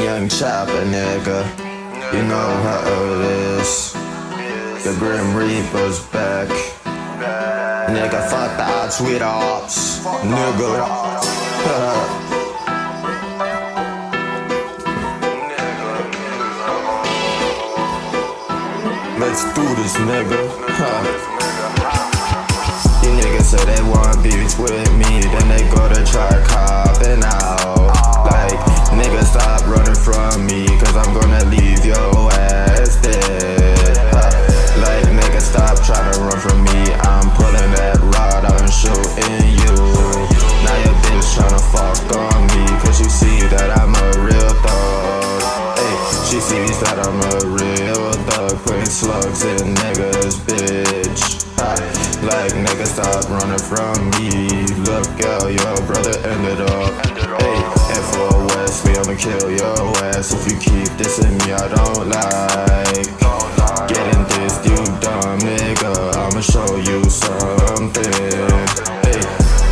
Young Chopper, nigga. You know how it is. The Grim Reaper's back. Nigga, fuck the odds with ops. Nigga. Let's do this, nigga. You niggas say they want beats with me, then they go to try copping out. Like, nigga, stop running from me, cause I'm gonna leave your ass dead. Like, nigga, stop trying to run from me, I'm pulling that rod out and shooting you. Now your bitch tryna fuck on me, cause she see that I'm a real thug. Hey, she sees that I'm a real thug, putting slugs in niggas, bitch. Like, nigga, stop running from me. Look out, your brother ended up. Hey, and for Wesley, I'ma kill your ass if you keep dissing me, I don't like. Getting this, you dumb nigga, I'ma show you something. Hey,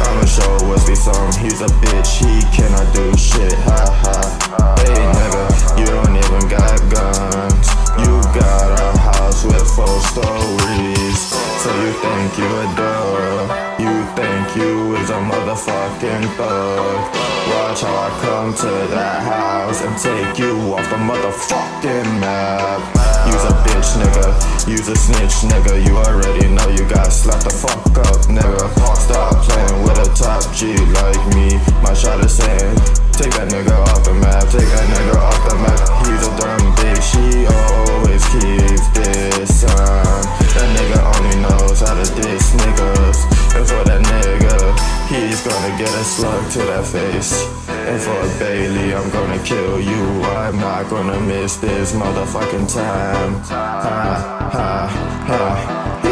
I'ma show Wesley something, he's a bitch, he cannot do shit, ha ha. Hey, nigga, you don't even got guns. You got a house with 4 stories. So you think you a dog, you think you is a motherfucking thug. Watch how I come to that house and take you off the motherfucking map. You's a bitch nigga, you's a snitch nigga, you already know you got slapped the fuck up nigga. Stop playing with a top G like me, my shot is saying, take that nigga off the map, take that nigga off the map. He's a dumb bitch, he always keeps this on. That nigga only knows how to diss niggas. And for that nigga, he's gonna get a slug to that face. And for Bailey, I'm gonna kill you. I'm not gonna miss this motherfucking time. Ha, ha, ha.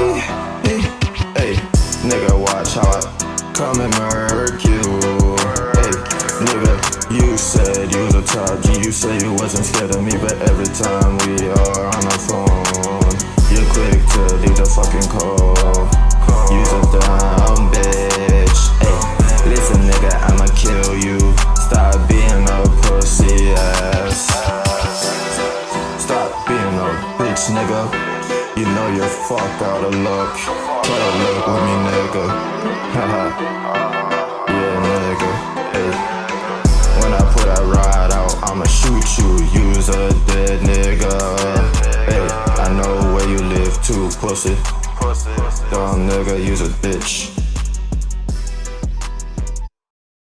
Hey, nigga, watch how I come and murk you. Hey, nigga, you said you was a top G. You said you wasn't scared of me, but every time we are on the phone, you're quick to leave the fucking call. You's a dumb bitch. Hey, listen nigga, I'ma kill you. Stop being a pussy ass. Stop being a bitch nigga. You know you're fuck out of luck. Try to look with me nigga. Haha. Yeah nigga. Hey. When I put that rod out, I'ma shoot you. You's a dead nigga. Hey, I know where you live too, pussy. Dumb nigga, you's a bitch.